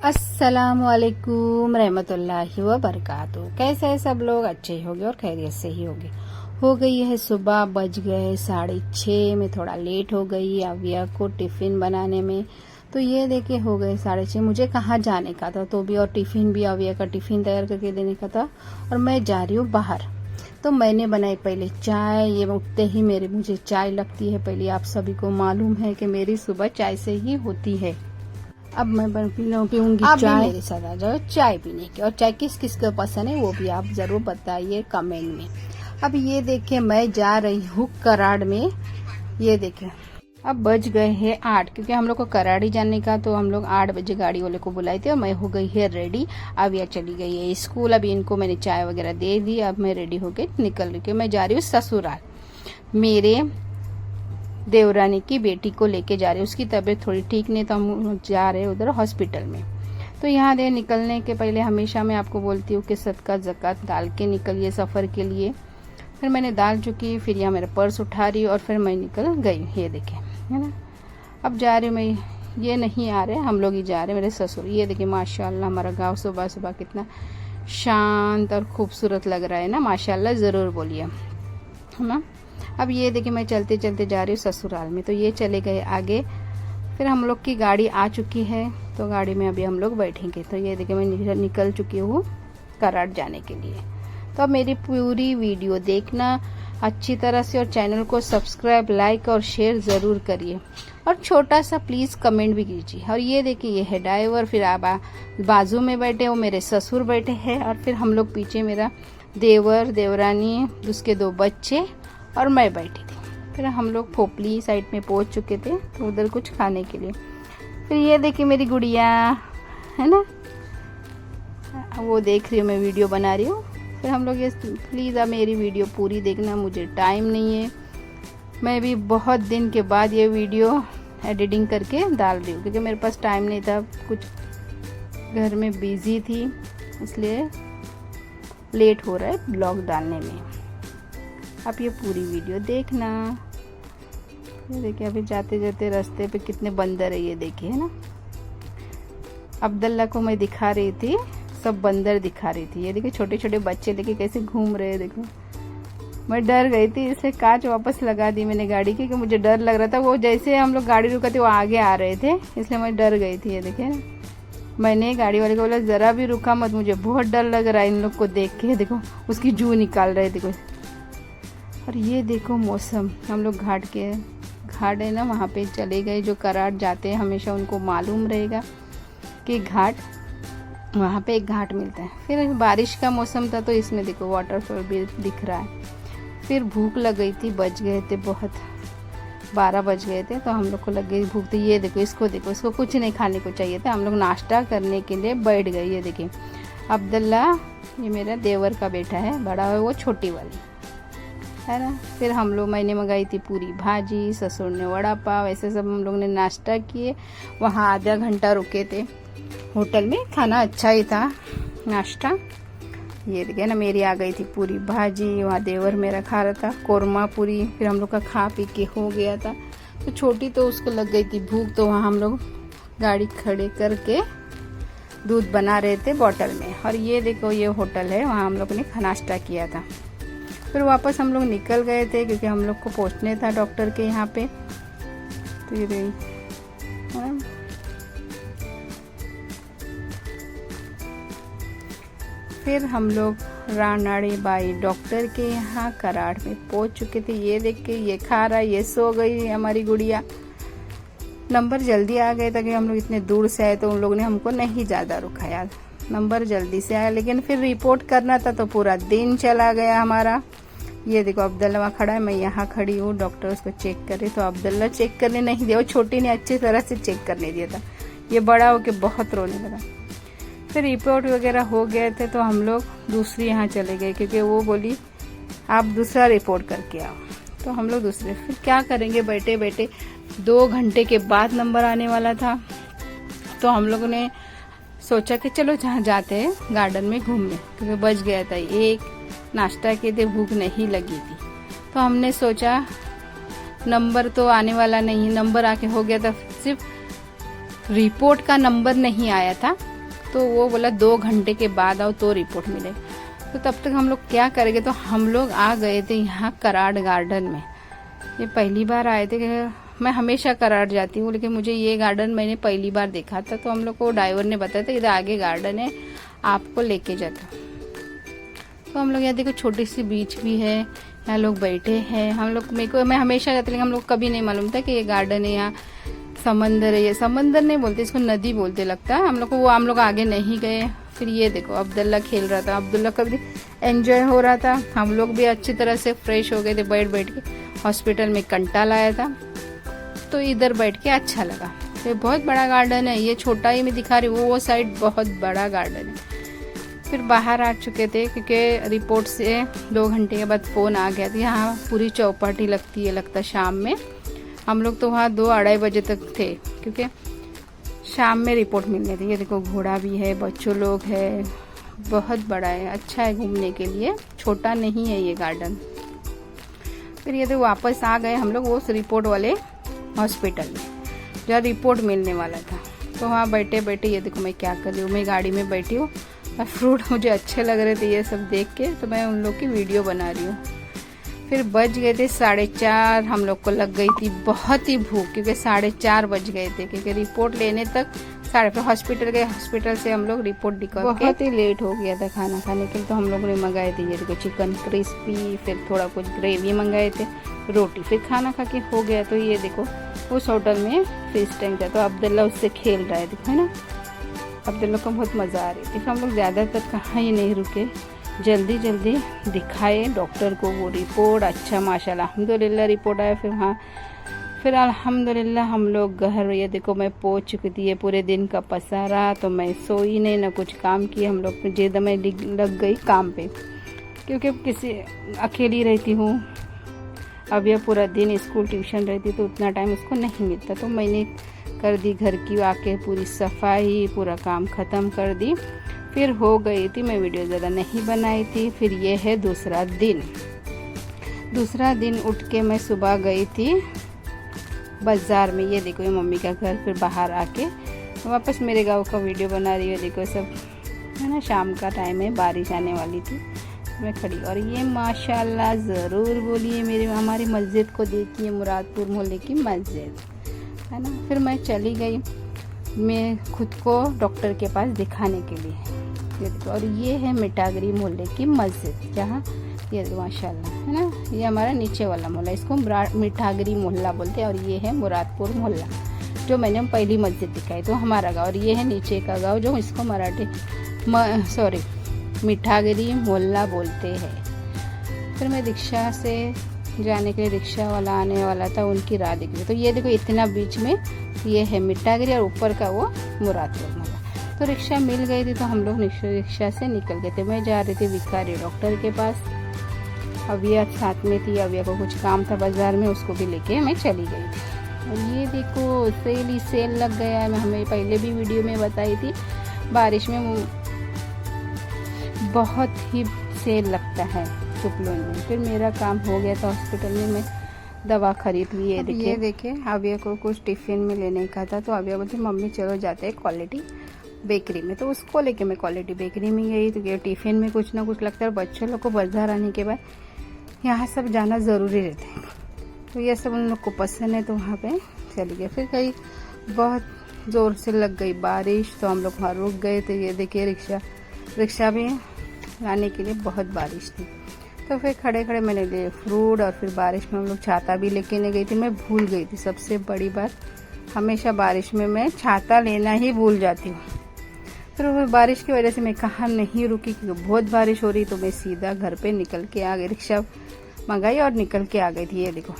अस्सलामुअलैकुम रहमतुल्लाहि व बरकातुहू। कैसे है सब लोग? अच्छे ही होंगे और खैरियत से ही होंगे। हो गई है सुबह, बज गए 6:30। मैं थोड़ा लेट हो गई अविया को टिफ़िन बनाने में। तो ये देखिए हो गए 6:30। मुझे कहाँ जाने का था तो भी, और टिफ़िन भी अविया का टिफ़िन तैयार करके देने का था और मैं जा रही हूँ बाहर। तो मैंने बनाई पहले चाय। ये उठते ही मुझे चाय लगती है पहले। आप सभी को मालूम है कि मेरी सुबह चाय से ही होती है। अब मैं पीऊंगी आप चाय। भी मेरे साथ आ जाओ चाय पीने की। और चाय किस किस को पसंद है वो भी आप जरूर बताइए कमेंट में। अब ये देखिए मैं जा रही हूँ कराड़ में। ये देखिए अब बज गए हैं 8, क्योंकि हम लोग को कराड़ी जाने का, तो हम लोग 8 बजे गाड़ी वाले को बुलाए थे और मैं हो गई है रेडी। अब यह चली गई है स्कूल। अभी इनको मैंने चाय वगैरह दे दी। अब मैं रेडी होके निकल रही हूँ। मैं जा रही हूँ ससुराल। मेरे देवरानी की बेटी को लेके जा रहे हैं। उसकी तबीयत थोड़ी ठीक नहीं, तो हम जा रहे हैं उधर हॉस्पिटल में। तो यहाँ दे निकलने के पहले हमेशा मैं आपको बोलती हूँ कि सदका ज़कात डाल के निकलिए सफ़र के लिए। फिर मैंने डाल चुकी। फिर यहाँ मेरा पर्स उठा रही और फिर मैं निकल गई। ये देखें, है ना। अब जा रही हूँ मैं। ये नहीं आ रहे, हम लोग ही जा रहे हैं, मेरे ससुर। ये देखिए माशाल्लाह हमारा गाँव सुबह सुबह कितना शांत और खूबसूरत लग रहा है ना। माशाल्लाह ज़रूर बोलिए, है ना। अब ये देखिए मैं चलते चलते जा रही हूँ ससुराल में। तो ये चले गए आगे। फिर हम लोग की गाड़ी आ चुकी है, तो गाड़ी में अभी हम लोग बैठेंगे। तो ये देखिए मैं निकल चुकी हूँ कराड़ जाने के लिए। तो अब मेरी पूरी वीडियो देखना अच्छी तरह से और चैनल को सब्सक्राइब, लाइक और शेयर ज़रूर करिए। और छोटा सा प्लीज़ कमेंट भी कीजिए। और ये देखिए ये है ड्राइवर। फिर आप बाजू में बैठे हो मेरे ससुर बैठे हैं। और फिर हम लोग पीछे मेरा देवर, देवरानी, उसके 2 बच्चे और मैं बैठी थी। फिर हम लोग फोपली साइड में पहुंच चुके थे, तो उधर कुछ खाने के लिए। फिर ये देखिए मेरी गुड़िया, है ना, वो देख रही हूँ, मैं वीडियो बना रही हूँ। फिर हम लोग ये प्लीज़ अब मेरी वीडियो पूरी देखना। मुझे टाइम नहीं है। मैं भी बहुत दिन के बाद ये वीडियो एडिटिंग करके डाल रही हूँ, क्योंकि मेरे पास टाइम नहीं था, कुछ घर में बिजी थी, इसलिए लेट हो रहा है ब्लॉग डालने में। आप ये पूरी वीडियो देखना। ये देखिए अभी जाते जाते रास्ते पे कितने बंदर है, ये देखिए, है ना। अब्दुल्ला को मैं दिखा रही थी, सब बंदर दिखा रही थी। ये देखिए छोटे छोटे बच्चे देखिए कैसे घूम रहे हैं। देखो मैं डर गई थी, इसलिए कांच वापस लगा दी मैंने गाड़ी की, कि मुझे डर लग रहा था। वो जैसे हम लोग गाड़ी रुका थे वो आगे आ रहे थे, इसलिए मैं डर गई थी। ये देखिए मैंने गाड़ी वाले को बोला ज़रा भी रुका मत, मुझे बहुत डर लग रहा है इन लोग को देख के। देखो उसकी जू निकाल रहे, देखो। और ये देखो मौसम, हम लोग घाट है ना, वहाँ पे चले गए। जो कराड़ जाते हैं हमेशा उनको मालूम रहेगा कि घाट, वहाँ पे एक घाट मिलता है। फिर बारिश का मौसम था, तो इसमें देखो वाटरफॉल भी दिख रहा है। फिर भूख लग गई थी, बज गए थे बहुत, 12 बज गए थे, तो हम लोग को लग गई भूख। तो ये देखो इसको कुछ नहीं खाने को चाहिए था। हम लोग नाश्ता करने के लिए बैठ गए। ये देखिए अब्दुल्ला, ये मेरा देवर का बेटा है, बड़ा है वो, छोटी वाली, है ना। फिर मैंने मंगाई थी पूरी भाजी, ससुर ने वड़ा पाव। ऐसे सब हम लोग ने नाश्ता किए। वहाँ आधा घंटा रुके थे होटल में। खाना अच्छा ही था, नाश्ता। ये देखिए ना, मेरी आ गई थी पूरी भाजी। वहाँ देवर मेरा खा रहा था कोरमा पूरी। फिर हम लोग का खा पी के हो गया था। तो छोटी तो उसको लग गई थी भूख, तो वहाँ हम लोग गाड़ी खड़े करके दूध बना रहे थे बॉटल में। और ये देखो ये होटल है, वहाँ हम लोग ने नाश्ता किया था। फिर वापस हम लोग निकल गए थे, क्योंकि हम लोग को पहुंचने था डॉक्टर के यहाँ पे। तो ये फिर हम लोग रानाड़ी बाई डॉक्टर के यहाँ कराड़ में पहुंच चुके थे। ये देख के ये खा रहा, ये सो गई हमारी गुड़िया। नंबर जल्दी आ गए था, कि हम लोग इतने दूर से आए, तो उन लोगों ने हमको नहीं ज़्यादा रुकाया। नंबर जल्दी से आया, लेकिन फिर रिपोर्ट करना था, तो पूरा दिन चला गया हमारा। ये देखो अब्दुल्ला वहाँ खड़ा है, मैं यहाँ खड़ी हूँ। डॉक्टर उसको चेक करे, तो अब्दुल्ला चेक करने नहीं दिया। वो छोटी ने अच्छी तरह से चेक करने दिया था, ये बड़ा होके बहुत रोने लगा। फिर रिपोर्ट वगैरह हो गए थे, तो हम लोग दूसरी यहाँ चले गए, क्योंकि वो बोली आप दूसरा रिपोर्ट करके आओ। तो हम लोग दूसरे, फिर क्या करेंगे बैठे बैठे। 2 घंटे के बाद नंबर आने वाला था, तो हम लोगों ने सोचा कि चलो जहाँ जाते हैं गार्डन में घूमने, क्योंकि बज गया था 1। नाश्ता के थे, भूख नहीं लगी थी। तो हमने सोचा नंबर तो आने वाला नहीं, नंबर आके हो गया था सिर्फ रिपोर्ट का नंबर नहीं आया था, तो वो बोला 2 घंटे के बाद आओ तो रिपोर्ट मिलेगा। तो तब तक हम लोग क्या करेंगे, तो हम लोग आ गए थे यहाँ कराड़ गार्डन में। ये पहली बार आए थे। मैं हमेशा कराड़ जाती हूँ, लेकिन मुझे ये गार्डन मैंने पहली बार देखा था। तो हम लोग को ड्राइवर ने बताया था इधर आगे गार्डन है, आपको लेके जाता। तो हम लोग यहाँ देखो छोटी सी बीच भी है, यहाँ लोग बैठे हैं। हम लोग मैं हमेशा जाती, लेकिन हम लोग कभी नहीं मालूम था कि ये गार्डन है, यहाँ समंदर है। ये समंदर नहीं बोलते, इसको नदी बोलते लगता है। हम लोग आगे नहीं गए। फिर ये देखो अब्दुल्ला खेल रहा था, अब्दुल्ला का भी एंजॉय हो रहा था। हम लोग भी अच्छी तरह से फ्रेश हो गए थे बैठ बैठ के। हॉस्पिटल में कंटाल आया था, तो इधर बैठ के अच्छा लगा। ये बहुत बड़ा गार्डन है, ये छोटा ही मैं दिखा रही हूँ, वो साइड बहुत बड़ा गार्डन है। फिर बाहर आ चुके थे, क्योंकि रिपोर्ट से 2 घंटे के बाद फ़ोन आ गया था। यहाँ पूरी चौपाटी लगती है, लगता शाम में। हम लोग तो वहाँ 2-2:30 बजे तक थे, क्योंकि शाम में रिपोर्ट मिलने थी। ये देखो घोड़ा भी है, बच्चों लोग है, बहुत बड़ा है, अच्छा है घूमने के लिए, छोटा नहीं है ये गार्डन। फिर ये तो वापस आ गए हम लोग उस रिपोर्ट वाले हॉस्पिटल में, जहाँ रिपोर्ट मिलने वाला था। तो वहाँ बैठे बैठे ये देखो मैं क्या कर रही हूँ, मैं गाड़ी में बैठी हूँ और फ्रूट मुझे अच्छे लग रहे थे ये सब देख के, तो मैं उन लोग की वीडियो बना रही हूँ। फिर बज गए थे 4:30, हम लोग को लग गई थी बहुत ही भूख, क्योंकि 4:30 बज गए थे, क्योंकि रिपोर्ट लेने तक फिर हॉस्पिटल गए। हॉस्पिटल से हम लोग रिपोर्ट दिखा, बहुत ही लेट हो गया था खाना खाने के लिए। तो हम लोग ने मंगाए थे ये देखो चिकन क्रिस्पी, फिर थोड़ा कुछ ग्रेवी मंगाए थे, रोटी। फिर खाना खा के हो गया। तो ये देखो उस होटल में फिश टैंक था, तो अब्दुल्ला उससे खेल रहा है, देखो है ना। अब्दुल्ला को बहुत मज़ा आ रही थी। फिर हम लोग ज़्यादातर कहाँ ही नहीं रुके, जल्दी जल्दी दिखाए डॉक्टर को वो रिपोर्ट। अच्छा माशाल्लाह अल्हम्दुलिल्लाह रिपोर्ट आया। फिर अल्हम्दुलिल्लाह हम लोग घर, ये देखो मैं पहुंच चुकी थी। ये पूरे दिन का पसारा, तो मैं सोई नहीं ना कुछ काम किया। हम लोग जिद में लग गई काम पे, क्योंकि किसी अकेली रहती हूँ। अब यह पूरा दिन स्कूल ट्यूशन रहती, तो उतना टाइम उसको नहीं मिलता। तो मैंने कर दी घर की आके पूरी सफाई, पूरा काम ख़त्म कर दी। फिर हो गई थी, मैं वीडियो ज़्यादा नहीं बनाई थी। फिर ये है दूसरा दिन उठ के मैं सुबह गई थी बाज़ार में। ये देखो ये मम्मी का घर। फिर बाहर आके वापस मेरे गांव का वीडियो बना रही है। देखो सब है ना, शाम का टाइम है, बारिश आने वाली थी, मैं खड़ी। और ये माशाल्लाह ज़रूर बोलिए हमारी मस्जिद को देखिए, मुरादपुर मोहल्ले की मस्जिद है ना। फिर मैं चली गई मैं खुद को डॉक्टर के पास दिखाने के लिए। ये देखो, और ये है मिठागरी मोहल्ले की मस्जिद, जहाँ ये माशाल्लाह है ना, ये हमारा नीचे वाला मोहल्ला, इसको मिठागरी मोहल्ला बोलते हैं। और ये है मुरादपुर मोहल्ला, जो मैंने पहली मस्जिद दिखाई, तो हमारा गाँव। और ये है नीचे का गाँव, जो इसको मिठागरी मोहल्ला बोलते हैं। फिर मैं रिक्शा से जाने के लिए, रिक्शा वाला आने वाला था, उनकी राह दिख रही। तो ये देखो इतना बीच में ये है मिठागरी, और ऊपर का वो मुरादपुर मोहल्ला। तो रिक्शा मिल गई थी, तो हम लोग रिक्शा से निकल गए थे। मैं जा रही थी भिखारी डॉक्टर के पास, अविया साथ में थी। अविया को कुछ काम था बाजार में, उसको भी लेके मैं चली गई थी। और ये देखो सेल लग गया है। मैं हमें पहले भी वीडियो में बताई थी, बारिश में बहुत ही सेल लगता है सुपलोन में। फिर मेरा काम हो गया था, हॉस्पिटल में मैं दवा खरीद ली है। ये देखिए अविया को कुछ टिफिन में लेने का था, तो अविया बोलती मम्मी चलो जाते हैं क्वालिटी बेकरी में। तो उसको लेके मैं क्वालिटी बेकरी में गई। तो ये टिफिन में कुछ ना कुछ लगता है। बच्चों लोग को बाजार आने के बाद यहाँ सब जाना ज़रूरी रहता है, तो ये सब उन लोग को पसंद है, तो वहाँ पे चली गई। फिर कहीं बहुत ज़ोर से लग गई बारिश, तो हम लोग वहाँ रुक गए थे। ये देखिए रिक्शा भी लाने के लिए बहुत बारिश थी, तो फिर खड़े खड़े मैंने लिए फ्रूट। और फिर बारिश में हम लोग छाता भी लेके नहीं गई थी, मैं भूल गई थी। सबसे बड़ी बात, हमेशा बारिश में मैं छाता लेना ही भूल जाती हूँ। फिर बारिश की वजह से मैं कहाँ नहीं रुकी, क्योंकि बहुत बारिश हो रही, तो मैं सीधा घर पे निकल के आ गई। रिक्शा मंगाई और निकल के आ गई थी। ये देखो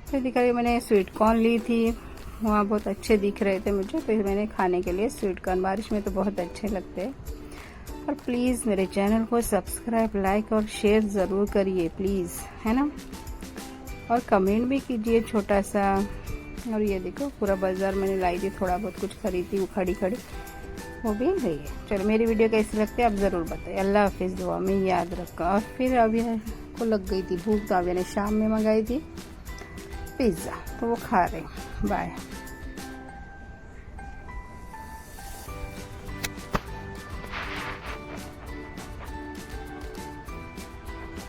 फिर दिखा रही, मैंने स्वीट कॉर्न ली थी, वहाँ बहुत अच्छे दिख रहे थे मुझे, फिर मैंने खाने के लिए स्वीट कॉर्न। बारिश में तो बहुत अच्छे लगते हैं। और प्लीज़ मेरे चैनल को सब्सक्राइब, लाइक और शेयर ज़रूर करिए प्लीज़, है ना। और कमेंट भी कीजिए छोटा सा। और ये देखो पूरा बाजार मैंने लाई थी, थोड़ा बहुत कुछ खरीदी, वो खड़ी वो भी गई है। चलो मेरी वीडियो कैसी लगती है आप ज़रूर बताइए। अल्लाह हाफिज़, दुआ में याद रखा। और फिर अविया को लग गई थी भूख, तो अविया ने शाम में मंगाई थी पिज़्ज़ा, तो वो खा रहे। बाय।